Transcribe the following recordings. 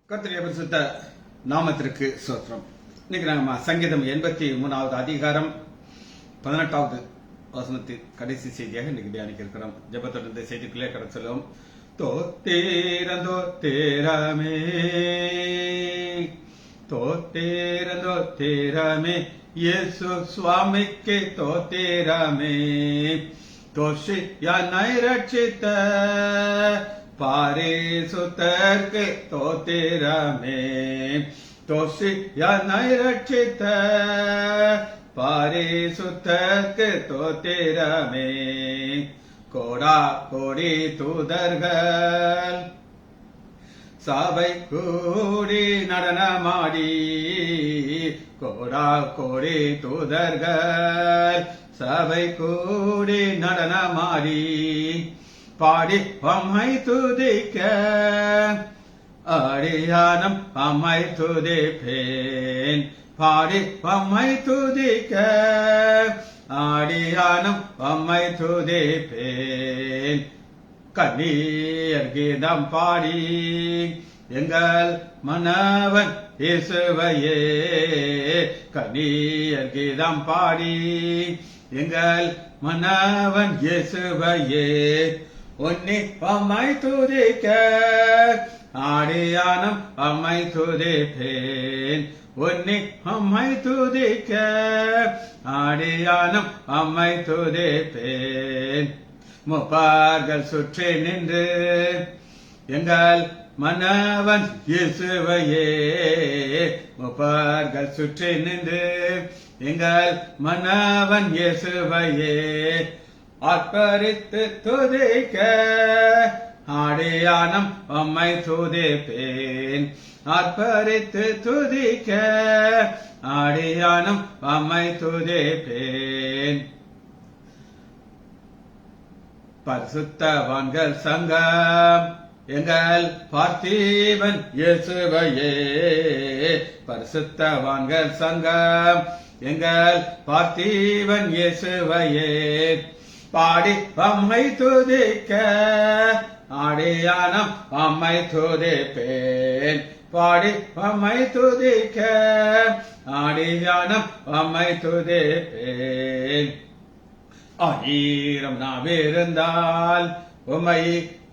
கர்த்தருடைய பரிசுத்த நாமத்திற்கு ஸ்தோத்திரம். இன்னைக்கு நம்ம சங்கீதம் 83வது அதிகாரம் 18வது வசனத்தின் கடைசி செய்தியாக இன்னைக்கு தியானிக்க இருக்கிறோம். ஜெபத்தோடு இந்த செய்திக்குள்ளே கடந்து செல்வோம். தோத்தேரமே தோத்தேரமே இயேசு சுவாமிக்கு தோத்தேரமே தோஷியானை ரட்சித்த பாரிசுத்தர்க்கு தோத்திரமே தோஷியானை ரட்சித்த பாரிசுத்தர்க்கு தோத்திரமே கோடா கோடி தூதர்கள் சபை கூடி நடனமாடி கோடா கோடி தூதர்கள் சபை கூடி நடனமாடி பாடி அம்மை துதிக்க அடியானம் அம்மை துதிப்பேன் பாடி அம்மை துதிக்க அடியானம் அம்மை துதிப்பேன் கண்ணீர் கீதம் பாடி எங்கள் மனவன் இயேசுவையே கண்ணீர் கீதம் பாடி எங்கள் மனவன் இயேசுவையே உன்னி அம்மை துதிக்க ஆடியானம் அம்மை துதிப்பேன் உன்னி அம்மை துதிக்க ஆடியானம் அம்மை துதிப்பேன் முப்பார்கள் சுற்றி நின்று எங்கள் மனவன் இயேசுவையே முப்பார்கள் சுற்றி நின்று எங்கள் மனவன் இயேசுவையே ஆர்ப்பரித்து துதிக்க ஆடியானம் அம்மை துதிப்பேன் ஆர்ப்பரித்து துதிக்க ஆடியானம் அம்மை துதிப்பேன் பரிசுத்தவான்கள் சங்கம் எங்கள் பார்த்திபன் இயேசுவையே பரிசுத்தவான்கள் சங்கம் எங்கள் பார்த்திபன் இயேசுவையே பாடி அம்மை துதிக்க ஆடியானம் அம்மை துதிப்பேன் பாடி அம்மை துதிக்க ஆடியானம் அம்மை துதிப்பேன் ஆயிரம் நாவிருந்தால் உம்மை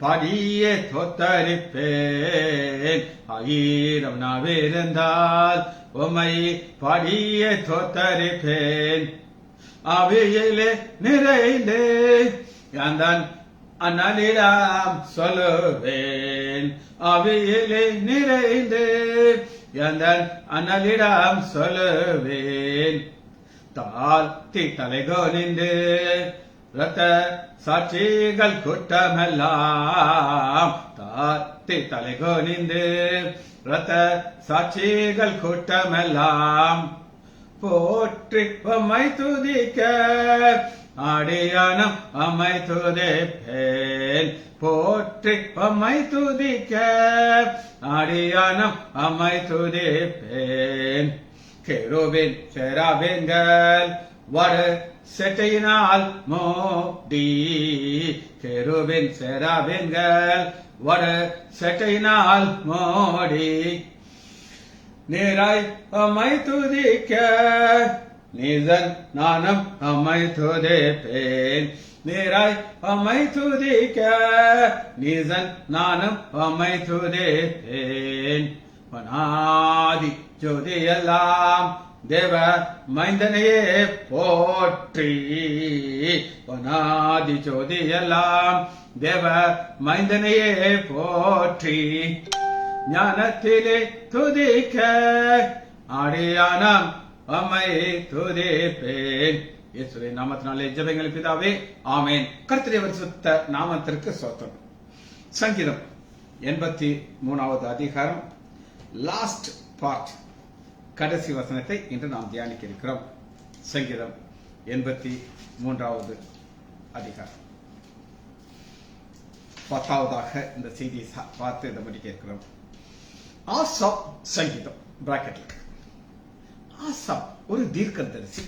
பாடியே தோத்தரிப்பேன் ஆயிரம் நாவிருந்தால் உம்மை பாடியே தோத்தரிப்பேன் அவையிலே நிறைந்து அந்தன் அண்ணலிடம் சொல்லுவேன் அவையிலே நிறைந்து அந்தன் அண்ணலிடம் சொல்லுவேன் தாழ்த்தி தலைகோனிந்து ரத்த சாட்சிகள் கூட்டமெல்லாம் தாழ்த்தி தலைகோனிந்து ரத்த சாட்சிகள் கூட்டமெல்லாம் போற்றி அம்மை துதிக்க ஆடியானம் அம்மை துதிப்பேன் போற்றி அம்மை துதிக்க ஆடியானம் அம்மை துதிப்பேன் கேருபீன் சேராபீன்கள் வடு செட்டையினால் மோடி கேருபீன் சேராபீன்கள் வடு செட்டையினால் மோடி நீராய் அம்மை துதிக்க நீதன் நானும் அம்மை துதிப்பேன் நீராய் அம்மை துதிக்க நீதன் நானும் அம்மை துதிப்பேன் வனாதி ஜோதியெல்லாம் தேவ மைந்தனையே போற்றி வனாதி ஜோதியெல்லாம் தேவ மைந்தனையே போற்றி ஞானத்திலே துதிக்க ஆடியானம் அம்மை துதிப்பேன். இயேசுவின் நாமத்தினாலே ஜெபங்கள் பிதாவே ஆமென். கர்த்தருடைய பரிசுத்த நாமத்திற்கு ஸ்தோத்திரம். சங்கீதம் 83வது அதிகாரம் லாஸ்ட் பார்ட் கடைசி வசனத்தை இன்று நாம் தியானிக்க இருக்கிறோம். சங்கீதம் 83வது அதிகாரம் 10வதாக இந்த செய்தியை பார்த்து இந்த முடிக்க இருக்கிறோம். ஆசாப் சங்கீதம் பிராக்கெட்ல ஆசாப் ஒரு தீர்க்கதரிசி.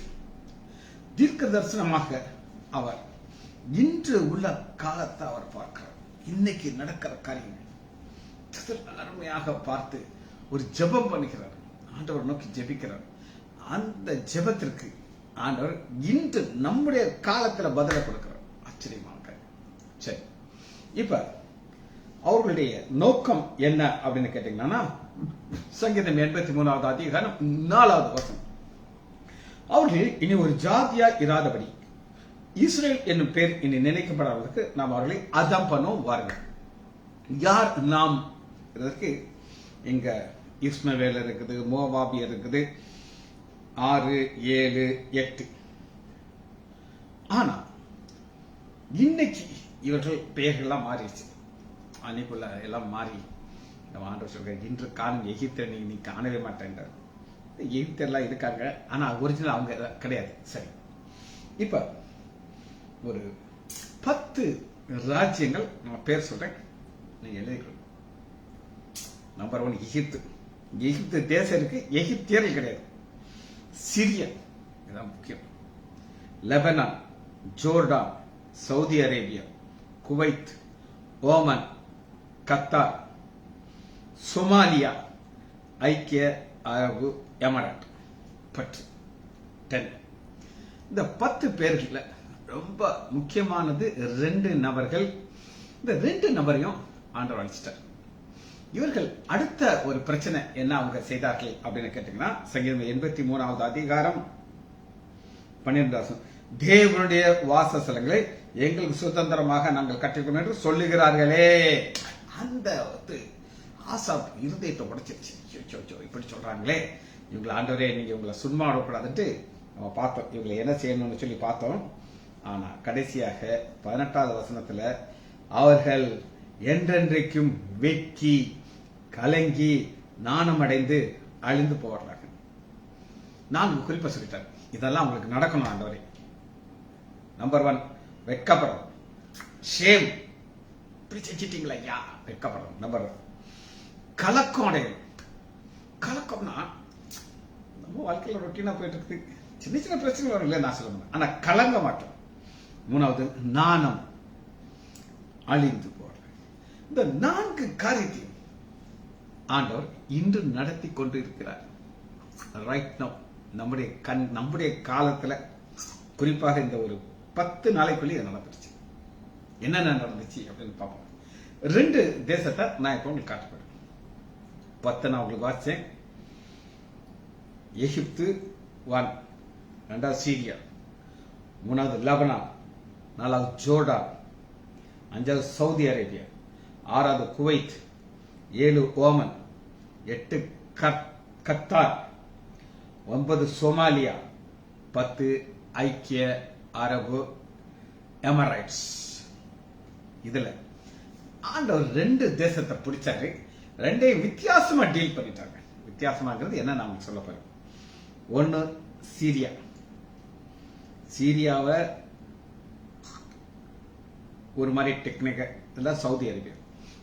தீர்க்க தரிசனமாக அவர் இன்று உள்ள காலத்தை அவர் பார்க்கிறார். இன்னைக்கு நடக்கிற காரியங்கள் அருமையாக பார்த்து ஒரு ஜெபம் பண்ணுகிறார், ஆண்டவர் நோக்கி ஜெபிக்கிறார். அந்த ஜெபத்திற்கு ஆண்டவர் இன்று நம்முடைய காலத்துல பதில கொடுக்கிறார். ஆச்சரியமாக. சரி, இப்ப அவர்களுடைய நோக்கம் என்ன அப்படின்னு கேட்டீங்கன்னா, சங்கீதம் 83வது அதிகாரம் 4வது வசனம். அவர்கள் இனி ஒரு ஜாதியா இராதபடி இஸ்ரேல் என்னும் பேர் இனி நினைக்கப்படாததற்கு நாம் அவர்களை அதம் பண்ணுவோம் வாருங்கள். யார் நாம்? இதற்கு இங்க இஸ்மவேல் இருக்குது, மோவாபியர் இருக்குது, 6, 7, 8. ஆனா இன்னைக்கு இவர்கள் பெயர்கள்லாம் மாறிடுச்சு. அன்னைக்குள்ள எல்லாம் மாறி நம்ம ஆண்டவர் சொல்ற, இன்று காணும் எகிப்தியரை நீ காணவே மாட்டேன்றார். எகிப்தியர்லாம் இருக்காங்க, ஆனா ஒரிஜினல் அவங்க கிடையாது. சரி, இப்ப ஒரு 10 ராஜ்யங்கள் நம்ம பேர் சொல்றேன், நீங்க எழுதிக்கணும். நம்பர் 1 எகிப்து. எகிப்து தேசம் இருக்கு, எகிப்தியர்கள் கிடையாது. சிரியா, இதுதான் முக்கியம். Lebanon, Jordan, Saudi Arabia, Kuwait, Oman, Qatar, Somalia, ஐக்கிய அரபு எமிரேட். 10. இந்த 10 பேர்கள்ல ரொம்ப முக்கியமானது 2 நபர்கள். இந்த 2 நபரையும் ஆண்டவர் அழிச்சிட்டார். இவர்கள் அடுத்த ஒரு பிரச்சனை என்ன அவங்க செய்தார்கள் அப்படின்னு கேட்டீங்கன்னா, சங்கீதம் 83வது அதிகாரம் 12 தேவனுடைய வாசஸ்தலங்களை எங்களுக்கு சுதந்திரமாக நாங்கள் கட்டிக்கணும் என்று சொல்லுகிறார்களே. அந்த ஆசாப் இருதயத்தை உடைச்சிருச்சு. இப்படி சொல்றாங்களே, இவங்களை ஆண்டவரே நீங்க இவங்களை சும்மா விடக்கூடாதுன்ட்டு நம்ம பார்த்தோம், இவங்களை என்ன செய்யணும்னு சொல்லி பார்த்தோம். ஆனா கடைசியாக 18வது வசனத்துல அவர்கள் என்றென்றைக்கும் வெட்கி கலங்கி நாணமடைந்து அழிந்து போவார்கள். நான் குறிப்பா சொல்லிட்டேன், இதெல்லாம் உங்களுக்கு நடக்கணும் ஆண்டவரே. நம்பர் 1 வெட்கப்படும், ஷேம். இப்படி செஞ்சிட்டீங்களா ஐயா, வெட்கப்படும். நம்பர் 1 கலக்கம் அடையும். கலக்கம்னா நம்ம வாழ்க்கையில ரொட்டீனா போயிட்டு இருக்கு, சின்ன சின்ன பிரச்சனை வரும் இல்லை நான் சொல்ல, ஆனா கலங்க மாட்டோம். 3வது நாணம், அழிந்து போற. இந்த 4 காரியத்தையும் ஆண்டவர் இன்று நடத்தி கொண்டு இருக்கிறார். ரைட் நவ் நம்முடைய காலத்துல குறிப்பாக இந்த ஒரு 10 நாளைக்குள்ளே இது நடந்துருச்சு. என்னென்ன நடந்துச்சு அப்படின்னு பார்ப்போம். 2 தேசத்தை நான் இப்போ உங்களுக்கு காட்டுறேன். 10 நான் உங்களுக்கு வாசிச்சேன். எகிப்து 1, 2வது சீரியா, 3வது லெபனான், 4வது ஜோர்டான், 5வது சவுதி அரேபியா, 6வது குவைத், 7 ஓமன், 8 கத்தார், 9 சோமாலியா, 10 ஐக்கிய அரபு எமிரேட்ஸ். இதுல ஆண்டவர் 2 தேசத்தை பிடிச்சாரு, 2ஐயும் வித்தியாசமா டீல் பண்ணிட்டாங்க. வித்தியாசமாங்கிறது என்ன நான் சொல்ல போறேன். 1 சீரியா. சீரியாவை ஒரு மாதிரி டெக்னிக்க இதெல்லாம் சவுதி அரேபியா.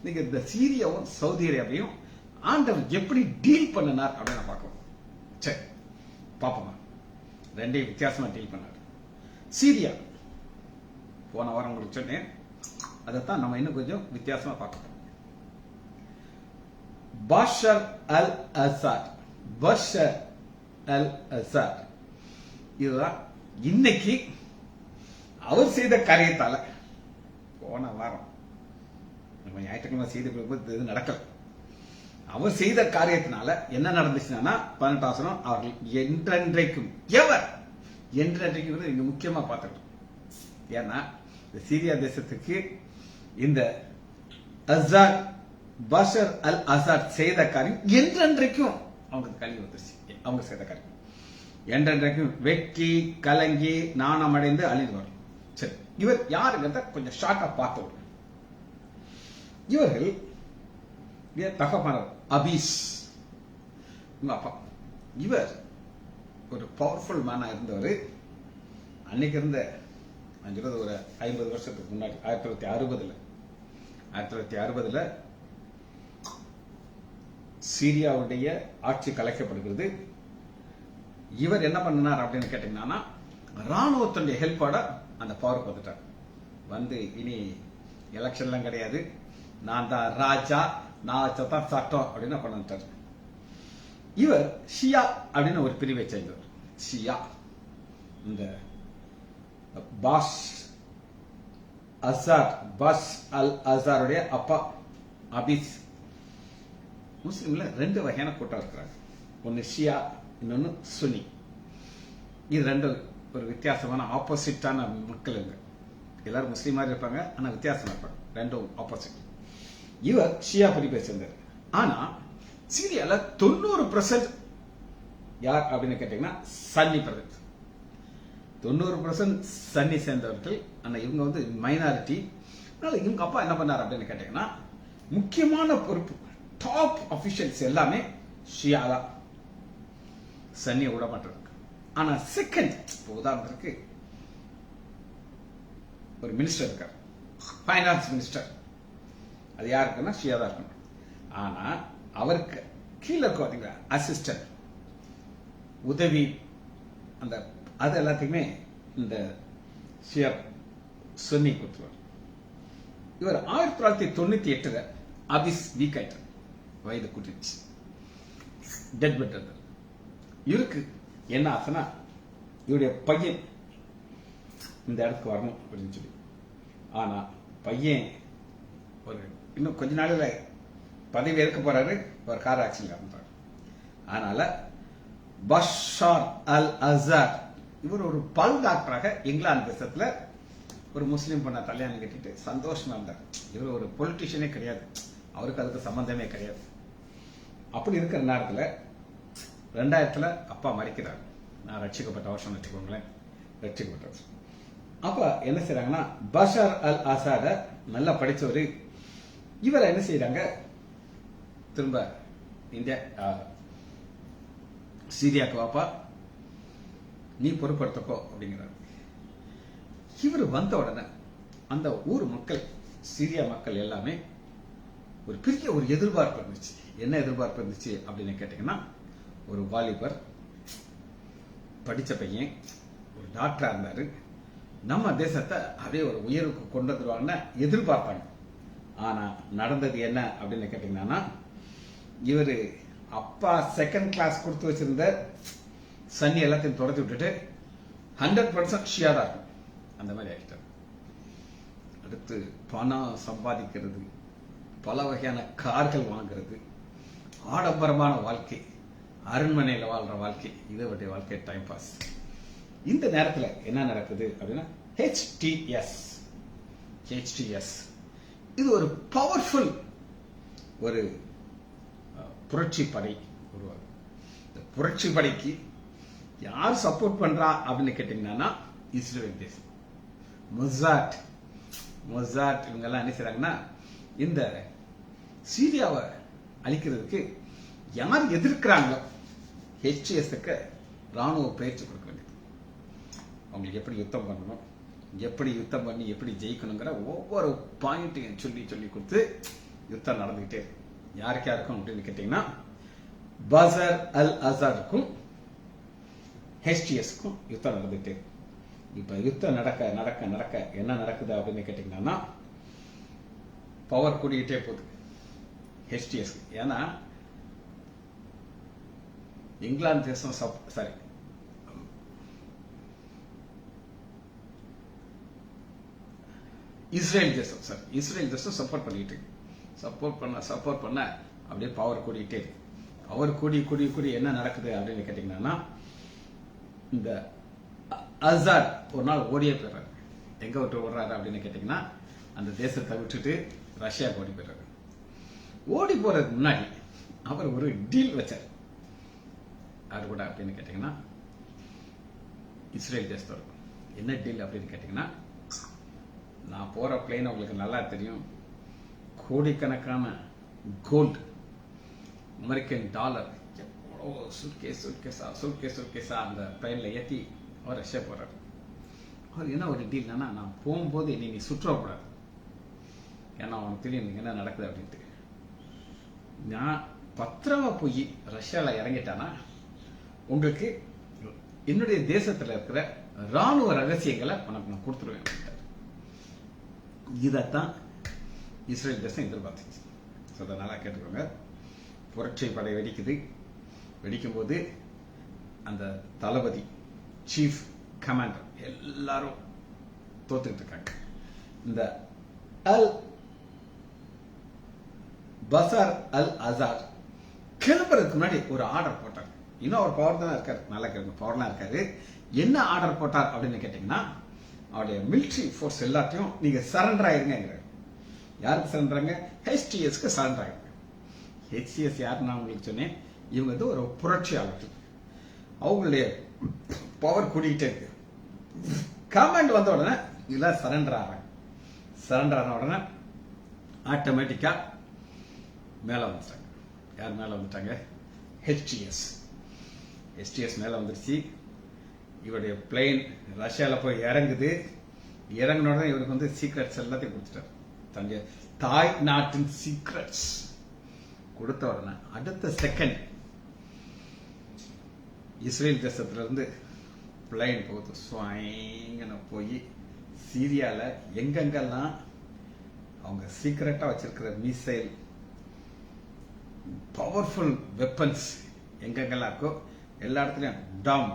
நீங்க இந்த சீரியாவும் சவுதி அரேபியாவையும் ஆண்டவர் எப்படி டீல் பண்ணினார் அப்படின்னு பார்க்கலாம். சரி பாப்போமா. 2ஐயும் வித்தியாசமா டீல் பண்ணார். சீரியா போன வாரம் உங்களுக்கு சொன்னேன், அதைத்தான் நம்ம இன்னும் கொஞ்சம் வித்தியாசமா பார்க்கணும். Bashar al Assad. Bashar al Assad இதுதான் இன்னைக்கு அவர் செய்த காரியத்தால. போன வாரம் நம்ம ஞாயிற்றுக்கிழமை செய்து இது நடக்கல. அவர் செய்த காரியத்தினால என்ன நடந்துச்சுன்னா 18 அவர்கள் என்றென்றைக்கும் எவர் என்றென்றைக்கும் இங்க முக்கியமா பார்த்துக்கணும். ஏன்னா இந்த சீரியா தேசத்துக்கு இந்த அசாத் பஷர் அல் அசாத் செய்த காரியம் என்றென்றைக்கும் அவங்களுக்கு கல்வி வந்துருச்சு. அவங்க செய்த காரியம் என்றென்றைக்கும் வெட்கி கலங்கி நாணம் அடைந்து அழிந்து வரும். சரி, இவர் யாருங்கிறத கொஞ்சம் ஷார்ட்டா பார்த்தவர். இவர்கள் தகப்பனர் அபீஸ் அப்பா. இவர் ஒரு பவர்ஃபுல் மேனா இருந்தவர். அன்னைக்கு இருந்த ஒரு 50 வருஷத்துக்கு முன்னாடி 1960 சீரியாவுடைய ஆட்சி கலைக்கப்படுகிறது. இவர் என்ன பண்ணார் அப்படின்னு கேட்டீங்கன்னா, ராணுவத்துடைய ஹெல்ப்போட அந்த பவருக்கு வந்துட்டார். வந்து இனி எலெக்ஷன்லாம் கிடையாது, நான் தான் ராஜா, நான் வச்சதான் சட்டம் அப்படின்னு கொண்டு வந்துட்டார். இவர் ஷியா அப்படின்னு ஒரு பிரிவை சேர்ந்தவர். ஷியா இந்த பாஷ் அல் அசாருடைய அப்பா அபிஸ். முஸ்லிம்ல 2 வகையான கூட்டம் இருக்கிறாங்க. ஒன்னு ஷியா, இன்னொன்னு சுனி. இது 2 ஒரு வித்தியாசமான ஆப்போசிட்டான மக்கள். எல்லாரும் முஸ்லீம் மாதிரி இருப்பாங்க, ஆனா வித்தியாசமா இருப்பாங்க. 2 ஆப்போசிட். இவர் ஷியா பிரிவை சேர்ந்தார். ஆனா சீரியால 90% யார் அப்படின்னு கேட்டீங்கன்னா சன்னி பிரதேசம். 90% சன்னி சேர்ந்தவர்கள். ஆனா இவங்க வந்து மைனாரிட்டி. அதனால இவங்க அப்பா என்ன பண்ணார் அப்படின்னு கேட்டீங்கன்னா, முக்கியமான பொறுப்பு டாப் அபிஷியல்ஸ் எல்லாமே ஷியா தான், சன்னியை விட மாட்டாங்க. ஆனா செகண்ட், உதாரணத்துக்கு ஒரு மினிஸ்டர் இருக்கார், ஃபைனான்ஸ் மினிஸ்டர். அது யாருக்குன்னா ஷியா தான் இருக்கணும். ஆனா அவருக்கு கீழே பாத்தீங்களா அசிஸ்டன்ட், உதவி, அந்த அது எல்லாத்தையுமே இந்த ஷியா சுன்னி கொடுத்துருவார். இவர் 1998 அபிஸ் வீக் ஆயிட்டார், வயது கூட்டிடுச்சு, டெட் பெட். இவருக்கு என்ன ஆசைனா இவருடைய பையன் இந்த இடத்துக்கு வரணும் அப்படின்னு சொல்லி. ஆனா பையன் ஒரு இன்னும் கொஞ்ச நாளில் பதவி ஏற்க போறாரு, ஒரு கார் ஆக்சிடென்ட் இறந்தார். அதனால பஷார் அல் அசார் இவர் ஒரு பல் டாக்டராக இங்கிலாந்து தேசத்துல ஒரு முஸ்லீம் பண்ண கல்யாணம் கட்டிட்டு சந்தோஷமா இருந்தார். இவர் ஒரு பொலிட்டிஷியனே கிடையாது, அவருக்கு அதுக்கு சம்பந்தமே கிடையாது. அப்படி இருக்கிற நேரத்தில் 2000 அப்பா மறிக்கிறார். நான் ரட்சிக்கப்பட்ட வருஷம் வச்சுக்கோங்களேன், ரட்சிக்கப்பட்ட. அப்ப என்ன செய்யறாங்கன்னா, பஷார் அல் அசாத நல்லா படிச்சவரு, இவரை என்ன செய்யறாங்க, திரும்ப இந்தியா சீரியாக்கு வாப்பா, நீ பொறுப்படுத்தக்கோ அப்படிங்கிறார். இவர் வந்த உடனே அந்த ஊர் மக்கள், சீரியா மக்கள் எல்லாமே ஒரு பெரிய ஒரு எதிர்பார்ப்பு இருந்துச்சு. என்ன எதிர்பார்ப்பு இருந்துச்சு அப்படின்னு கேட்டீங்கன்னா, ஒரு வாலிபர், படிச்ச பையன், ஒரு டாக்டரா இருந்தாரு, நம்ம தேசத்தை அதே ஒரு உயர்வுக்கு கொண்டு வந்துருவாங்கன்னு எதிர்பார்ப்பாங்க. ஆனா நடந்தது என்ன அப்படின்னு கேட்டீங்கன்னா, இவரு அப்பா செகண்ட் கிளாஸ் கொடுத்து வச்சிருந்த சன்னி எல்லாத்தையும் தொடர்ந்து விட்டுட்டு 100% ஷியா தான் இருக்கும், அந்த மாதிரி ஆகிட்டார். அடுத்து பணம் சம்பாதிக்கிறது, பல வகையான கார்கள் வாங்குறது, ஆடம்பரமான வாழ்க்கை, அரண்மனையில் வாழ்ற வாழ்க்கை, இதை வாழ்க்கை டைம் பாஸ். இந்த நேரத்தில் என்ன நடக்குது அப்படின்னா, ஹெச்டிஎஸ் இது ஒரு பவர்ஃபுல் ஒரு புரட்சி படை உருவாகும். இந்த புரட்சி படைக்கு யார் சப்போர்ட் பண்றா அப்படின்னு கேட்டீங்கன்னா, இஸ்ரேல் தேசம், மொசாட் இவங்க எல்லாம் என்ன செய்றாங்கன்னா, இந்த சீரியாவை அழிக்கிறதுக்கு யார் எதிர்க்கிறாங்களோ ஹெச்டிஎஸ்க்கு ராணுவ பயிற்சி கொடுக்க வேண்டியது. அவங்களுக்கு எப்படி யுத்தம் பண்ணணும், எப்படி யுத்தம் பண்ணி எப்படி ஜெயிக்கணுங்கிற ஒவ்வொரு பாயிண்ட்டையும் சொல்லி சொல்லி கொடுத்து யுத்தம் நடந்துகிட்டே இருக்கு. யாருக்கு யாருக்கும் அப்படின்னு கேட்டீங்கன்னா, பஷார் அல் அசாருக்கும் ஹெச்டிஎஸ்க்கும் யுத்தம் நடந்துகிட்டே இருக்கு. இப்ப யுத்தம் நடக்க நடக்க நடக்க என்ன நடக்குது அப்படின்னு கேட்டீங்கன்னா, பவர் கூடிக்கிட்டே போகுது ஹெச்டிஎஸ். ஏன்னா இங்கிலாந்து தேசம் இஸ்ரேல் தேசம் சப்போர்ட் பண்ணிட்டு சப்போர்ட் பண்ண அப்படியே பவர் கூடிக்கிட்டே இருக்கு. பவர் கூடி என்ன நடக்குது அப்படின்னு கேட்டீங்கன்னா, இந்த அசார் ஒரு நாள் ஓடியே போயிடுறாரு. எங்க விட்டு ஓடுறாரு அப்படின்னு கேட்டீங்கன்னா, அந்த தேசத்தை விட்டுட்டு ரஷ்யாவுக்கு ஓடி போயிடுறாரு. ஓடி போறதுக்கு முன்னாடி அவர் ஒரு டீல் வச்சார். அது கூட அப்படின்னு கேட்டீங்கன்னா, இஸ்ரேல் தேசத்தோட என்ன டீல் அப்படின்னு கேட்டீங்கன்னா, நான் போற பிளேன் உங்களுக்கு நல்லா தெரியும், கோடிக்கணக்கான கோல்டு, அமெரிக்கன் டாலர், எவ்வளோ சுட்கேஸா அந்த பிளேன்ல ஏற்றி அவர் ரஷ்யா போறாரு. அவர் என்ன ஒரு டீல்னா, நான் போகும்போது நீ சுற்றக்கூடாது, ஏன்னா அவனுக்கு தெரியும் என்ன நடக்குது அப்படின்ட்டு. நான் பத்திரமா போய் ரஷ்யால இறங்கிட்டானா உங்களுக்கு என்னுடைய தேசத்துல இருக்கிற ராணுவ ரகசியங்களை உனக்கு நான் கொடுத்துருவேன். இதைத்தான் இஸ்ரேல் தேசம் எதிர்பார்த்துச்சு. நல்லா கேட்டுக்கோங்க. புரட்சி படை வெடிக்கும் போது அந்த தளபதி சீஃப் கமாண்டர் எல்லாரும் தோத்துக்கிட்டு இருக்காங்க. இந்த அல் பசார் அல் அசார் கிளம்புறதுக்கு முன்னாடி ஒரு ஆர்டர் போட்டார். இன்னும் அவர் பவர் தான் இருக்காரு, நல்லா கேட்க பவர்லாம் இருக்காரு. என்ன ஆர்டர் போட்டார் அப்படின்னு கேட்டீங்கன்னா, அவருடைய மிலிட்ரி ஃபோர்ஸ் எல்லாத்தையும் நீங்க சரண்டர் ஆயிருங்க. யாருக்கு சரண்டராங்க? HTSக்கு சரண்டர் ஆயிருங்க. HTS யாருன்னு நான் உங்களுக்கு சொன்னேன், இவங்க வந்து ஒரு புரட்சியாளர்கள். அவங்களுடைய பவர் கூடிக்கிட்டே இருக்கு. கமாண்ட் வந்த உடனே இதெல்லாம் சரண்டர் ஆகிறாங்க. சரண்டர் ஆன உடனே ஆட்டோமேட்டிக்கா மேல வந்துட்டாங்க. யார் மேல வந்துட்டாங்க? HTS மேல வந்துருச்சு. இவருடைய பிளேன் ரஷ்யால போய் இறங்குது. இறங்கின உடனே இவருக்கு வந்து சீக்ரெட்ஸ் எல்லாத்தையும் கொடுத்துட்டார். தங்க தாய் நாட்டின் சீக்ரெட்ஸ் கொடுத்த உடனே அடுத்த செகண்ட் இஸ்ரேல் தேசத்துல இருந்து பிளைன் போகுது. ஸ்வாயிங்கன்னு போய் சீரியால எங்கெங்கெல்லாம் அவங்க சீக்கிரட்டா வச்சிருக்கிற மிசைல் பவர்ஃபுல் வெப்பன்ஸ் எங்கெங்கெல்லாம் இருக்கோ எல்லா இடத்துலயும் டாம்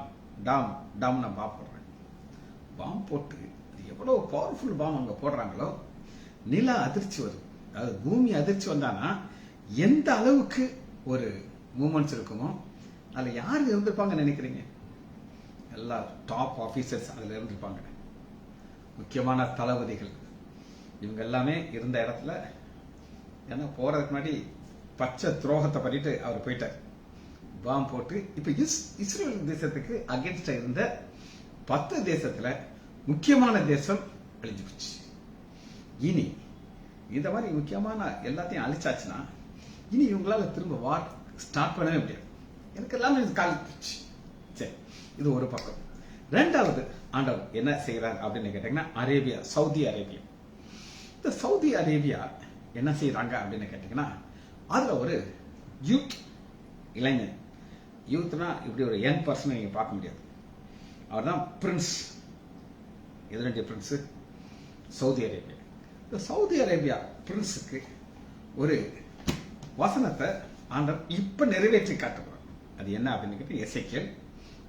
டாம் டாம் பாம் போடுறாங்க. பாம் போட்டு எவ்வளவு பவர்ஃபுல் பாம் அங்க போடுறாங்களோ நில அதிர்ச்சி வரும். அதாவது பூமி அதிர்ச்சி வந்தானா எந்த அளவுக்கு ஒரு மூமெண்ட்ஸ் இருக்குமோ அதுல யாரு இருந்திருப்பாங்க நினைக்கிறீங்க? எல்லா டாப் ஆபீசர்ஸ் அதுல இருந்திருப்பாங்க. முக்கியமான தளபதிகள் இவங்க எல்லாமே இருந்த இடத்துல. ஏன்னா போறதுக்கு முன்னாடி பச்சை துரோகத்தை பண்ணிட்டு அவர் போயிட்டார். பாம் போட்டு இப்ப இஸ்ரேல் தேசத்துக்கு அகேன்ஸ்டா இருந்த 10 தேசத்துல முக்கியமான தேசம் அழிஞ்சு போச்சு. இனி இந்த மாதிரி முக்கியமான எல்லாத்தையும் அழிச்சாச்சுன்னா இனி இவங்களால திரும்ப வார் ஸ்டார்ட் பண்ணவே முடியாது. எனக்கு எல்லாமே காலி போச்சு. சரி, இது ஒரு பக்கம். ரெண்டாவது ஆண்டவர் என்ன செய்யறாங்க அப்படின்னு கேட்டீங்கன்னா, அரேபியா, சவுதி அரேபியா. இந்த சவுதி அரேபியா என்ன செய்யறாங்க அப்படின்னு கேட்டீங்கன்னா, அதுல ஒரு யூத் இளைஞன். யூத்னா இப்படி ஒரு யங் பர்சன் நீங்க பார்க்க முடியாது. அவர் தான் பிரின்ஸ். எதுல பிரின்ஸ்? Saudi Arabia. இந்த சவுதி அரேபியா பிரின்ஸுக்கு ஒரு வசனத்தை ஆண்டவர் இப்ப நிறைவேற்றி காட்டுகிறார். அது என்ன அப்படின்னு கேட்டு எசேக்கியேல்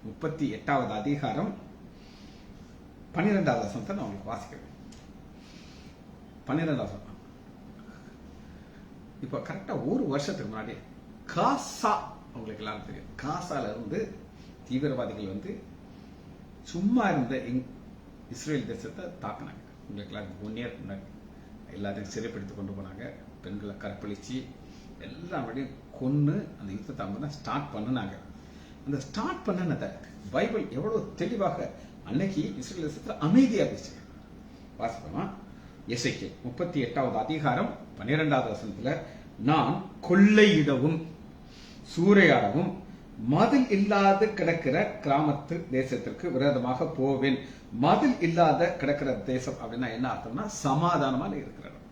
38வது அதிகாரம் 12வது வசனத்தை நான் உங்களுக்கு வாசிக்கிறேன். 12வது வசனம். இப்ப கரெக்டா ஒரு வருஷத்துக்கு முன்னாடி காசா, உங்களுக்கு எல்லாரும் தெரியும், காசால இருந்து தீவிரவாதிகள் வந்து சும்மா இருந்த இஸ்ரேல் தேசத்தை தாக்குனாங்க. உங்களுக்கு எல்லாம் 1 இயர் முன்னாடி எல்லாத்தையும் சிறைப்படுத்திக் கொண்டு போனாங்க. பெண்களை கற்பழிச்சு எல்லாரையும் கொன்னு அந்த யுத்தத்தை அவங்க ஸ்டார்ட் பண்ணினாங்க. அந்த ஸ்டார்ட் பண்ணதை பைபிள் எவ்வளவு தெளிவாக அன்னைக்கு இஸ்ரேல் தேசத்துல அமைதியா இருந்துச்சு. வாசிப்போமா? எசேக்கியேல் 38வது அதிகாரம் 12வது வசனத்துல, நான் கொள்ளையிடவும் சூறையாடவும் மதில் இல்லாத கிடக்கிற கிராமத்து தேசத்திற்கு விரோதமாக போவேன். மதில் இல்லாத கிடக்கிற தேசம் அப்படின்னா என்ன அர்த்தம்னா சமாதானமா இருக்கிற இடம்.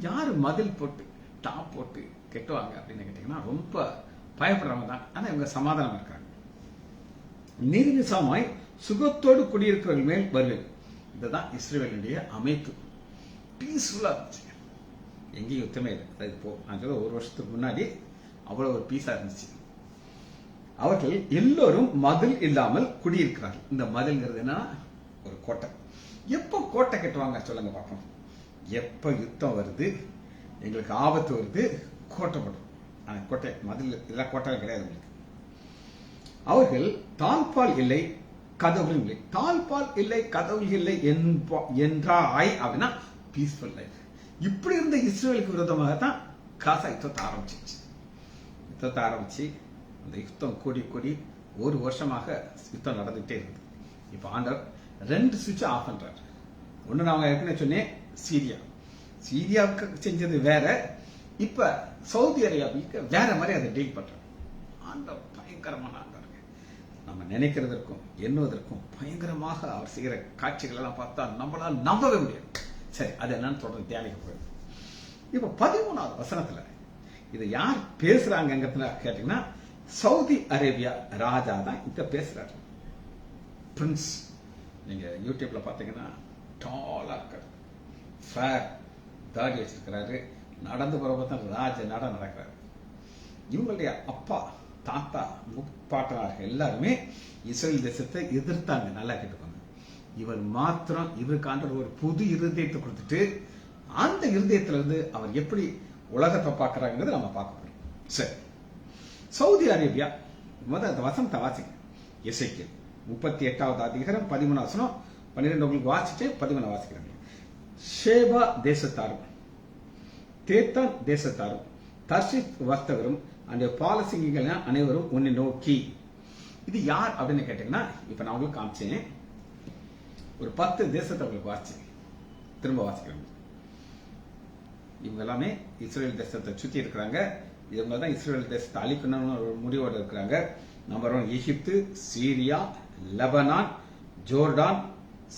யாரு மதில் போட்டு டாப் போட்டு கெட்டுவாங்க அப்படின்னு கேட்டீங்கன்னா ரொம்ப பயப்படுறவங்க தான். ஆனா இவங்க சமாதானம் இருக்காங்க. நிர்விசாமாய் சுகத்தோடு குடியிருக்கிறவர்கள் மேல் வருவேன். இதுதான் இஸ்ரேலுடைய அமைப்பு. பீஸ்ஃபுல்லா இருந்துச்சு. எங்கேயும் யுத்தமே இல்லை. இப்போ நான் சொல்ல ஒரு வருஷத்துக்கு முன்னாடி அவ்வளவு ஒரு பீஸா இருந்துச்சு. அவர்கள் எல்லோரும் மதில் இல்லாமல் குடியிருக்கிறார்கள். இந்த மதில்ங்கிறது என்ன? ஒரு கோட்டை. எப்ப கோட்டை கட்டுவாங்க சொல்லுங்க பார்ப்போம். எப்ப யுத்தம் வருது, எங்களுக்கு ஆபத்து வருது, கோட்டை போடும். ஆனா கோட்டை மதில் இதெல்லாம் கோட்டை கிடையாது உங்களுக்கு. அவர்கள் தாழ்பால் இல்லை கதவுகள் இல்லை. தாழ்பால் இல்லை கதவுகள் இல்லை என்றாய் அப்படின்னா பீஸ்ஃபுல் லைஃப். இப்படி இருந்த இஸ்ரேலுக்கு விரோதமாக தான் காசா யுத்தத்தை ஆரம்பிச்சிச்சு. யுத்தத்தை ஆரம்பிச்சு அந்த யுத்தம் கூடி ஒரு வருஷமாக யுத்தம் நடந்துகிட்டே இருக்குது. இப்ப ஆண்டவர் 2 சுவிட்ச் ஆஃப் பண்றாரு. ஒண்ணு நான் ஏற்கனவே சொன்னேன், சீரியாவுக்கு செஞ்சது வேற. இப்ப சவுதி அரேபியாவுக்கு வேற மாதிரி அதை டீல் பண்றாரு. ஆண்டவர் பயங்கரமான ஆண்டவர். நம்ம நினைக்கிறதற்கும் எண்ணுவதற்கும் பயங்கரமாக அவர் செய்கிற காட்சிகள் எல்லாம் பார்த்தா நம்மளால் நம்பவே முடியாது. சரி, அது என்னன்னு தொடர்ந்து தியானிக்க போயிடும். இப்ப 13வது வசனத்துல இதை யார் பேசுறாங்கிறதுல கேட்டீங்கன்னா, சவுதி அரேபியா ராஜா தான் இத பேசுறாரு. பிரின்ஸ். நீங்க யூடியூப்ல பாத்தீங்கன்னா டாலா இருக்காரு, ஃபேர், தாடி வச்சிருக்கிறாரு, நடந்து போறப்ப ராஜ நட நடக்கிறார். இவங்களுடைய அப்பா, தாத்தா, முப்பாட்டனார்கள் எல்லாருமே இஸ்ரேல் தேசத்தை எதிர்த்தாங்க. நல்லா கேட்டுக்கோங்க. இவர் மாத்திரம் இவருக்கான ஒரு புது இருதயத்தை கொடுத்துட்டு அந்த இருதயத்துல இருந்து அவர் எப்படி உலகத்தை பார்க்கறாங்கிறது நம்ம பார்க்க போறோம். சரி, சவுதி அரேபியா முதல் அந்த வசனத்தை வாசிக்க. எசேக்கியேல் 38வது அதிகாரம் 13 வசனம் 12 உங்களுக்கு வாசிச்சு 13 வாசிக்கிறாங்க. ஷேபா தேசத்தாரும் தேத்தான் தேசத்தாரும் தர்ஷித் வர்த்தகரும் அந்த பாலசிங்கிகள் அனைவரும் உன்னை நோக்கி. இது யார் அப்படின்னு கேட்டீங்கன்னா, இப்ப நான் உங்களுக்கு காமிச்சேன். ஒரு 10 தேசத்தை உங்களுக்கு வாசிச்சேன். திரும்ப வாசிக்கிறாங்க. இவங்க எல்லாமே இஸ்ரேல் தேசத்தை சுத்தி இருக்கிறாங்க. இவங்க தான் இஸ்ரேல் தேசத்தை அழிக்கணும்னு ஒரு முடிவோடு இருக்கிறாங்க. Number 1 Egypt, Syria, Lebanon, Jordan,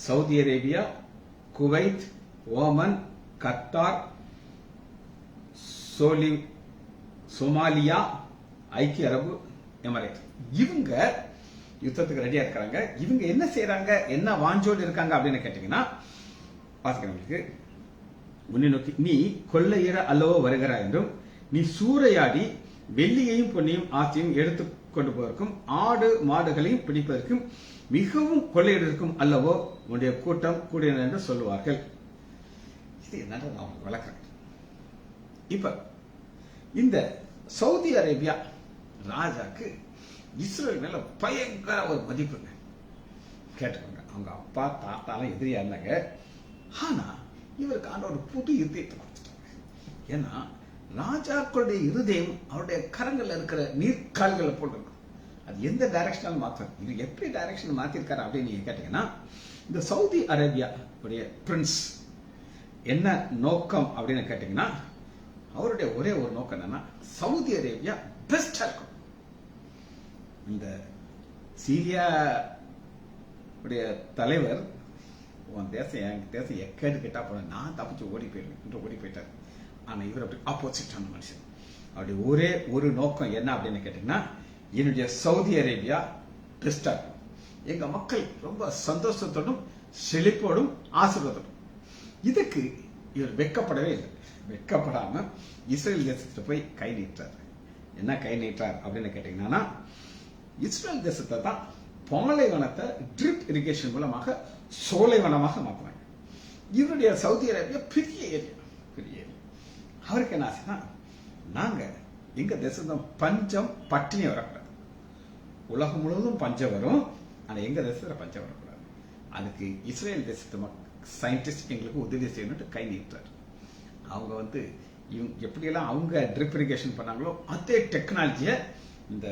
Saudi Arabia, Kuwait, Oman, Qatar, Somalia, ஐக்கிய அரபு எமிரேட். இவங்க யுத்தத்துக்கு ரெடியா இருக்கிறாங்க. இவங்க என்ன செய்யறாங்க, என்ன வாஞ்சோடு இருக்காங்க அப்படின்னு கேட்டீங்கன்னா, பாத்துக்கிறவங்களுக்கு உன்னை நோக்கி நீ கொள்ளையிட அல்லவோ வருகிறாய் என்றும், நீ சூறையாடி வெள்ளியையும் பொன்னையும் ஆட்சியும் எடுத்துக்கொண்டு போவதற்கும் ஆடு மாடுகளையும் பிடிப்பதற்கும் மிகவும் கொள்ளையிடற்கும் அல்லவோ உன்னுடைய கூட்டம் கூடியது என்று சொல்லுவார்கள். இது என்ன வழக்கம். இப்ப இந்த சவுதி அரேபியா ராஜாக்கு இஸ்ரேல் மேல பயங்கர ஒரு மதிப்புங்க. கேட்டுக்கோங்க. அவங்க அப்பா தாத்தாலாம் எதிரியா இருந்தாங்க. ஆனா இவருக்கு ஒரு புது இருதயத்தை கொடுத்துட்டாங்க. ஏன்னா ராஜாக்களுடைய இருதயம் அவருடைய கரங்கள்ல இருக்கிற நீர்க்கால்களை போட்டு அது எந்த டைரக்ஷனாலும் மாற்றம். இது எப்படி டைரக்ஷன் மாத்திருக்காரு அப்படின்னு நீங்க கேட்டீங்கன்னா, இந்த சவுதி அரேபியா உடைய பிரின்ஸ் என்ன நோக்கம் அப்படின்னு கேட்டீங்கன்னா, அவருடைய ஒரே ஒரு நோக்கம் என்னன்னா, சவுதி அரேபியா பெஸ்டா இருக்கும். இந்த சீரியா உடைய தலைவர், உன் தேசம் என் தேசம் எக்கேடு கேட்டா போன நான் தப்பிச்சு ஓடி போயிடுவேன் என்று ஓடி போயிட்டார். ஆனா இவர் அப்படி ஆப்போசிட்டான மனுஷன். அவருடைய ஒரே ஒரு நோக்கம் என்ன அப்படின்னு கேட்டீங்கன்னா, என்னுடைய சவுதி அரேபியா பெஸ்டா இருக்கும். எங்க மக்கள் ரொம்ப சந்தோஷத்தோடும் செழிப்போடும் ஆசீர்வாதத்தோடும். இதுக்கு இவர் வெக்கப்படவே இல்லை. வெக்கப்படாம இஸ்ரேல் தேசத்துல போய் கை நீட்டார். என்ன கை நீட்டார் அப்படின்னு கேட்டீங்கன்னா, இஸ்ரேல் தேசத்தை தான் பாலைவனத்தை ட்ரிப் இரிகேஷன் மூலமாக சோலைவனமாக மாற்றினாங்க. இவருடைய சவுதி அரேபியா பெரிய ஏரியா. அவருக்கு என்ன ஆசைன்னா, நாங்க எங்க தேசம் பஞ்சம் பட்டினி வரக்கூடாது. உலகம் முழுவதும் பஞ்சம் வரும், ஆனா எங்க தேசத்துல பஞ்சம் வரக்கூடாது. அதுக்கு இஸ்ரேல் தேசத்து சயின்டிஸ்ட் எங்களுக்கு உதவி செய்யணும்னு கை நீட்டார். அவங்க எப்படியெல்லாம் அவங்க ட்ரிப் இரிகேஷன் பண்ணாங்களோ அதே டெக்னாலஜியை இந்த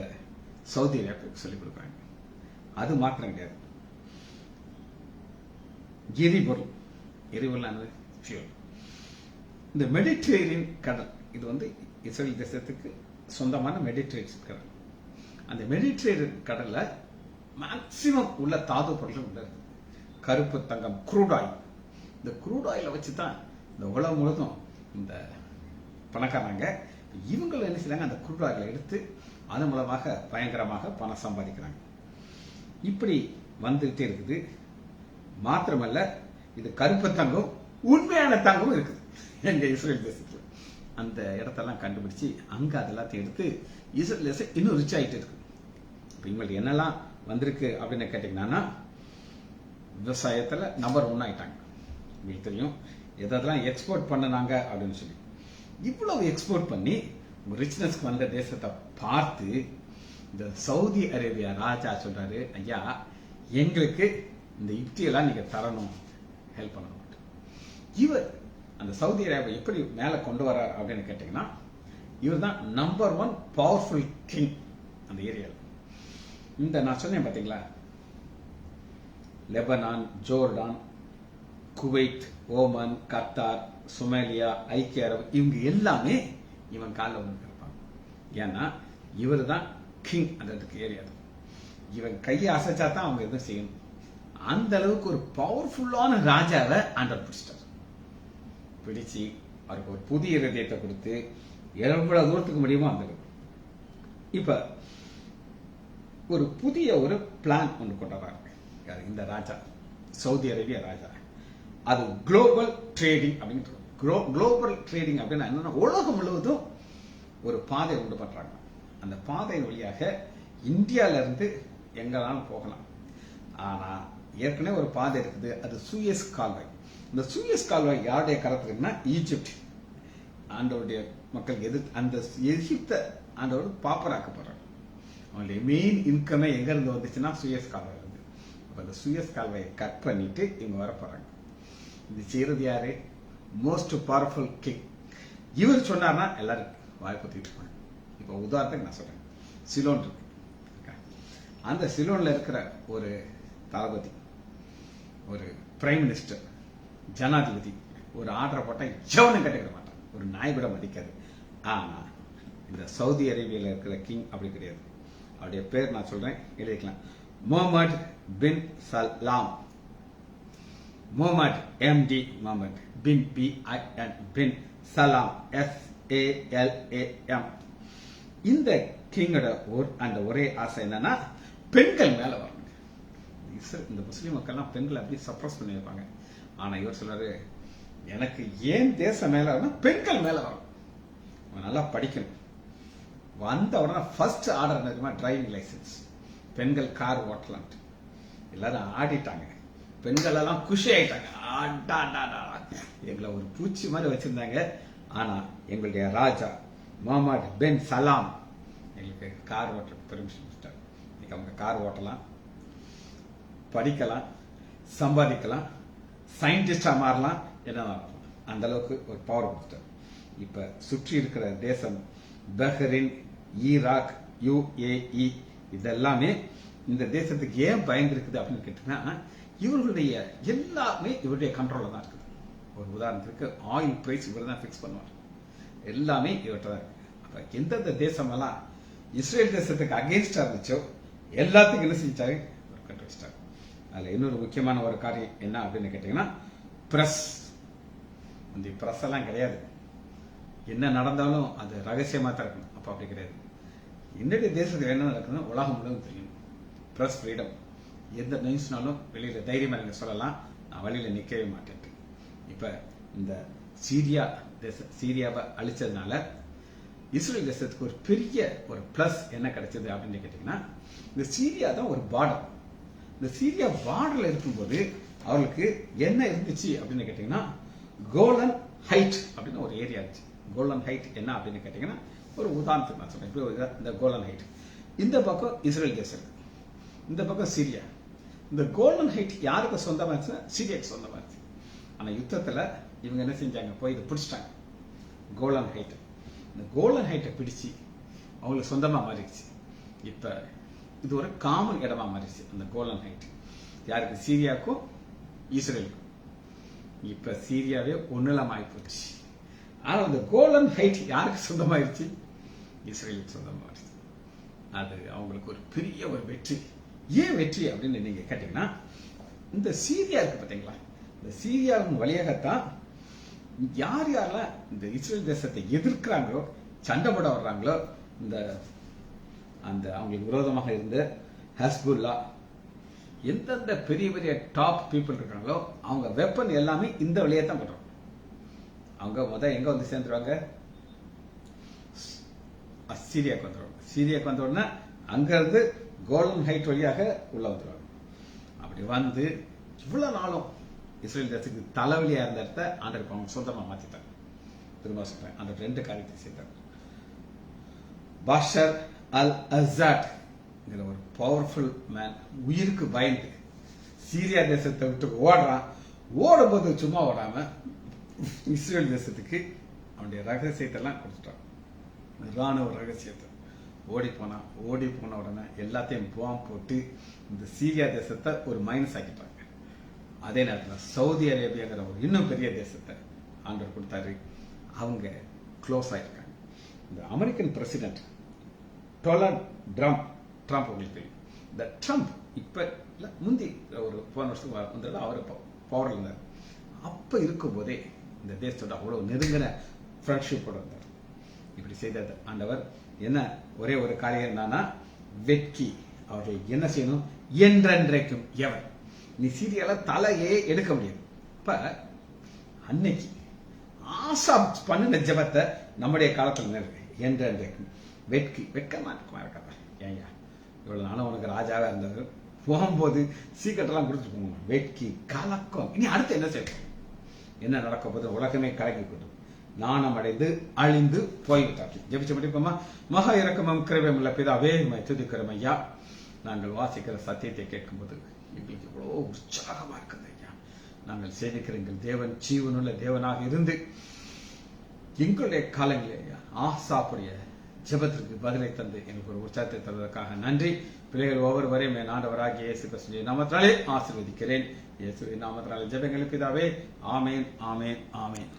சவுதி அரேபியாவுக்கு சொல்லிக் கொடுக்குறாங்க. அது மாத்திரம் கிடையாது, எரிபொருள் ஃபியூல். இந்த மெடிட்டரேனியன் கடல், இது இஸ்ரேல் தேசத்துக்கு சொந்தமான மெடிட்டரேனியன் கடல். அந்த மெடிட்டரேனியன் கடல்ல மேக்சிமம் உள்ள தாது பொருட்கள் உள்ள இருக்கு. கருப்பு தங்கம், குரூட் ஆயில். இந்த குரூட் ஆயில வச்சுதான் இந்த உலகம் முழுதும் இந்த பணக்காரங்க இவங்களும் என்ன செய்யறாங்க, அந்த குரூட் ஆயிலை எடுத்து அதன் மூலமாக பயங்கரமாக பணம் சம்பாதிக்கிறாங்க. இப்படி வந்துகிட்டே இருக்குது. மாத்திரமல்ல, இது கருப்பு தங்கம், உண்மையான தங்கமும் இருக்குது எங்க இஸ்ரேல் தேசத்துல. அந்த இடத்தெல்லாம் கண்டுபிடிச்சு அங்க அதெல்லாத்தையும் எடுத்து இஸ்ரேல் தேசம் இன்னும் ரிச் ஆகிட்டு இருக்கு. இப்ப இவங்களுக்கு என்னெல்லாம் வந்திருக்கு அப்படின்னு கேட்டீங்கன்னா, விவசாயத்துல நம்பர் 1 ஆயிட்டாங்க. உங்களுக்கு தெரியும் எதெல்லாம் எக்ஸ்போர்ட் பண்ணனாங்க அப்படின்னு சொல்லி. இவ்வளவு எக்ஸ்போர்ட் பண்ணி ரிச்னஸ்க்கு வந்த தேசத்தை பார்த்து இந்த சவுதி அரேபியா ராஜா சொல்றாரு, ஐயா எங்களுக்கு இந்த யுக்தியெல்லாம் நீங்க தரணும், ஹெல்ப் பண்ணணும். இவர் அந்த சவுதி அரேபியா எப்படி மேல கொண்டு வர்றார் அப்படின்னு கேட்டீங்கன்னா, இவர் தான் நம்பர் 1 பவர்ஃபுல் கிங் அந்த ஏரியாவில். இந்த நான் சொன்னேன் பாத்தீங்களா, Lebanon, Jordan, Kuwait, Oman, Qatar, Somalia, ஐக்கிய அரபு, இவங்க எல்லாமே இவன் காலில் வந்து இருப்பாங்க. ஏன்னா இவர் தான் கிங் அந்த ஏரியா. இவன் கையை அசைச்சா தான் அவங்க எதுவும் செய்யணும். அந்த அளவுக்கு ஒரு பவர்ஃபுல்லான ராஜாவை ஆண்டவர் பிடிச்சிட்டார். பிடிச்சு அவருக்கு ஒரு புதிய இருதயத்தை கொடுத்து எவ்வளவு தூரத்துக்கு முடியுமோ அந்த. இப்ப ஒரு புதிய ஒரு பிளான் ஒன்று கொண்டு வர்றாங்க இந்த ராஜா, சவுதி அரேபியா ராஜா. அது குளோபல் ட்ரேடிங் அப்படின்னு குளோபல் ட்ரேடிங் அப்படின்னா என்னன்னா உலகம் முழுவதும் ஒரு பாதை உண்டு பண்றாங்க. அந்த பாதையின் வழியாக இந்தியால இருந்து எங்கெல்லாம் போகலாம். ஆனா ஏற்கனவே ஒரு பாதை இருக்குது, அது சூயஸ் கால்வாய். இந்த சூயஸ் கால்வாய் யாருடைய கரத்துக்குன்னா ஈஜிப்ட் ஆண்டவருடைய மக்களுக்கு எதிர்த்து அந்த எகிப்த ஆண்டவர் பாப்பராக்க போறாங்க. அவங்களுடைய மெயின் இன்கமே எங்க இருந்து வந்துச்சுன்னா சூயஸ் கால்வாய் இருந்து. அப்ப அந்த சூயஸ் கால்வாயை கட் பண்ணிட்டு இவங்க வர போறாங்க. இது செய்யறது யாரு? Most powerful king. இவர் சொன்னார்னா எல்லாரும் வாய்ப்பு இருப்பாங்க. இப்போ உதாரணத்துக்கு நான் சொல்றேன், சிலோன் இருக்கு. அந்த சிலோன்ல இருக்கிற ஒரு தளபதி, ஒரு பிரைம் மினிஸ்டர், ஜனாதிபதி ஒரு ஆர்டர் போட்டா எவனும் கட்டிக்கிற மாட்டான், ஒரு நாய் கூட மதிக்காது. ஆனா இந்த சவுதி அரேபியாவில் இருக்கிற கிங் அப்படி கிடையாது. அவருடைய பேர் நான் சொல்றேன், எழுதிக்கலாம். முகமது பின் சலாம். முகமது எம்டி முகமது பின் பின் பின் சலாம் SALAM. இந்த கிங்கோட அந்த ஒரே ஆசை என்னன்னா பெண்கள் மேல வரணும். இந்த முஸ்லீம் மக்கள்லாம் பெண்களை அப்படி சப்ரஸ் பண்ணியிருப்பாங்க. ஆனா இவர் சொல்றாரு, எனக்கு ஏன் தேசம் மேல வரணும், பெண்கள் மேல வரணும், நல்லா படிக்கணும். வந்த உடனே ஃபர்ஸ்ட் ஆர்டர் என்னதுமா, டிரைவிங் லைசன்ஸ். பெண்கள் கார் ஓட்டலாம். எல்லாரும் ஆடிட்டாங்க, பெண்கள் எல்லாம் குஷி ஆயிட்டாங்க. எங்களை ஒரு பூச்சி மாதிரி வச்சிருந்தாங்க. ஆனா எங்களுடைய ராஜா முகமது பின் சலாம் எங்களுக்கு கார் ஓட்ட பெர்மிஷன் கொடுத்தார். இன்னைக்கு அவங்க கார் ஓட்டலாம், படிக்கலாம், சம்பாதிக்கலாம், சயின்டிஸ்டா மாறலாம், என்ன மாறலாம். அந்த அளவுக்கு ஒரு பவர் கொடுத்தார். இப்ப சுற்றி இருக்கிற தேசம் பஹ்ரைன், ஈராக், UAE இதெல்லாமே இந்த தேசத்துக்கு ஏன் பயந்து இருக்குது அப்படின்னு கேட்டீங்கன்னா இவர்களுடைய எல்லாமே இவருடைய கண்ட்ரோல்ல தான் இருக்குது. ஒரு உதாரணத்துக்கு ஆயில் பிரைஸ் இவர் தான் பிக்ஸ் பண்ணுவார். எல்லாமே இவர்கிட்ட தான் இருக்கு. அப்ப எந்தெந்த தேசம் எல்லாம் இஸ்ரேல் தேசத்துக்கு அகேன்ஸ்டா இருந்துச்சோ எல்லாத்துக்கும் என்ன செஞ்சாரு, ஒரு கட்டு வச்சிட்டாரு. அதுல இன்னொரு முக்கியமான ஒரு காரியம் என்ன அப்படின்னு கேட்டீங்கன்னா பிரஸ். இந்த பிரஸ் எல்லாம் கிடையாது, என்ன நடந்தாலும் அது ரகசியமா தான் இருக்கணும். அப்ப அப்படி கிடையாது. என்னுடைய தேசத்துக்கு என்ன நடக்குதுன்னு உலகம் முழுவதும் தெரியும். Press freedom. எந்த நியூஸ்னாலும் வெளியில தைரியமா நீங்க சொல்லலாம், நான் வழியில நிக்கவே மாட்டேன். இப்ப இந்த சீரியாவை அழிச்சதுனால இஸ்ரேல் தேசத்துக்கு ஒரு பெரிய ஒரு பிளஸ் என்ன கிடைச்சது அப்படின்னு கேட்டீங்கன்னா, இந்த சீரியா தான் ஒரு பார்டர். இந்த சீரியா பார்டர்ல இருக்கும்போது அவர்களுக்கு என்ன இருந்துச்சு அப்படின்னு கேட்டீங்கன்னா கோலன் ஹைட் அப்படின்னு ஒரு ஏரியா இருந்துச்சு. கோலன் ஹைட் என்ன அப்படின்னு கேட்டீங்கன்னா, ஒரு உதாரணத்துக்கு நான் சொல்றேன். இந்த கோலன் ஹைட் இந்த பக்கம் இஸ்ரேல் தேசம் இருக்கு, இந்த பக்கம் சீரியா. இந்த கோல்டன் ஹைட் யாருக்கு சொந்தமா இருந்துச்சுன்னா சீரியாக்கு சொந்தமா இருந்துச்சு. ஆனா யுத்தத்துல இவங்க என்ன செஞ்சாங்க, போய் இதை பிடிச்சிட்டாங்க கோல்டன் ஹைட். இந்த கோல்டன் ஹைட்டை பிடிச்சு அவங்களுக்கு சொந்தமா மாறிடுச்சு. இப்ப இது ஒரு காமன் இடமா மாறிடுச்சு அந்த கோல்டன் ஹைட். யாருக்கு? சீரியாவுக்கும் இஸ்ரேலுக்கும். இப்ப சீரியாவே ஒண்ணுலாம் ஆகி போச்சு. ஆனா இந்த கோல்டன் ஹைட் யாருக்கு சொந்தமாயிருச்சு? இஸ்ரேலுக்கு சொந்தமாயிருச்சு. அது அவங்களுக்கு ஒரு பெரிய ஒரு வெற்றி. ஏன் வெற்றி அப்படின்னு நீங்க கேட்டீங்கன்னா, இந்த சீரியா இருக்கு பாத்தீங்களா, இந்த சீரியாவின் வழியாகத்தான் யார் யாரெல்லாம் இந்த இஸ்ரேல் தேசத்தை எதிர்க்கிறாங்களோ, சண்டை போட வர்றாங்களோ, இந்த அந்த அவங்களுக்கு விரோதமாக இருந்த ஹஸ்புல்லா, எந்தெந்த பெரிய பெரிய டாப் பீப்புள் இருக்காங்களோ அவங்க வெப்பன் எல்லாமே இந்த வழியா தான் பண்றாங்க. அவங்க எங்க வந்து சேர்ந்துருவாங்க, சீரியாவுக்கு வந்துடுவாங்க. சீரியாவுக்கு வந்த உடனே அங்க இருந்து கோல்டன் ஹைட் வழியாக உள்ள வந்துடுவாங்க. அப்படி வந்து இவ்வளவு நாளும் இஸ்ரேல் தேசத்துக்கு தலைவலியா இருந்த இடத்த ஆண்டவர் அவங்க சொந்தமா மாத்திட்டாங்க. திரும்ப சொல்றேன், அந்த ரெண்டு காரியத்தை செய்தாங்க. பஷர் அல் அசாட் இதுல ஒரு பவர்ஃபுல் மேன், உயிருக்கு பயந்து சீரியா தேசத்தை விட்டு ஓடுறான். ஓடும்போது சும்மா ஓடாம இஸ்ரேல் தேசத்துக்கு அவனுடைய ரகசியத்தை எல்லாம் கொடுத்துட்டான், ராணுவ ரகசியத்தை. ஓடி போன உடனே எல்லாத்தையும் பாம் போட்டு இந்த சீரியா தேசத்தை ஒரு மைனஸ் ஆக்கிட்டாங்க. அதே நேரத்தில் சவுதி அரேபியாங்கிற ஒரு இன்னும் பெரிய தேசத்தை ஆண்டவர் கொடுத்தாரு. அவங்க க்ளோஸ் ஆயிருக்காங்க. இந்த அமெரிக்கன் பிரசிடென்ட் டொனால்ட் ட்ரம்ப் உங்களுக்கு தெரியும். இந்த ட்ரம்ப் இப்ப முந்தி ஒரு போன வருஷத்துக்கு வந்தது, அவர் பவர்ல இருந்தார். அப்ப இருக்கும் போதே இந்த தேசத்தோட அவ்வளவு நெருங்கின ஃப்ரெண்ட்ஷிப்போட இருந்தார். இப்படி செய்த ஆண்டவர் என்ன ஒரே ஒரு காரியம் என்னன்னா, வெட்கி அவர்கள் என்ன செய்யணும், என்றென்றைக்கும் எவன் நீ சீரியால தலையே எடுக்க முடியாது. இப்ப அன்னைக்கு ஆசா பண்ணின ஜெபத்தை நம்முடைய காலத்துல என்ற வெட்கமா இருக்குமா இருக்காத ஏன்யா இவ்வளவு நானும் உனக்கு ராஜாவா இருந்தது போகும்போது சீக்கிரட்டெல்லாம் கொடுத்துட்டு போகணும். வெட்கி கலக்கம். இனி அடுத்து என்ன செய்யணும்? என்ன நடக்க போது? உலகமே கலக்கி கொண்டு நாணம் அடைந்து அழிந்து போய்விட்டார்கள். ஜெபிச்சு முடிப்போமா? மகா இரக்கமும் கிருபையும் உள்ள பிதாவே உம்மை துதிக்கிறோம் ஐயா. நாங்கள் வாசிக்கிற சத்தியத்தை கேட்கும்போது எங்களுக்கு இவ்வளவு உற்சாகமா இருக்குது ஐயா. நாங்கள் சேவிக்கிற எங்கள் தேவன் ஜீவனுள்ள தேவனாக இருந்து எங்களுடைய காலங்களே ஐயா ஆசாப்புடைய ஜெபத்திற்கு பதிலை தந்து எனக்கு ஒரு உற்சாகத்தை தருவதற்காக நன்றி. பிள்ளைகள் ஒவ்வொருவரையும் என் ஆண்டவராகிய இயேசு கிறிஸ்துவின் நாமத்தினாலே ஆசீர்வதிக்கிறேன். இயேசுவின் நாமத்தினாலே ஜெபங்கள் பிதாவே. ஆமேன், ஆமேன், ஆமேன்.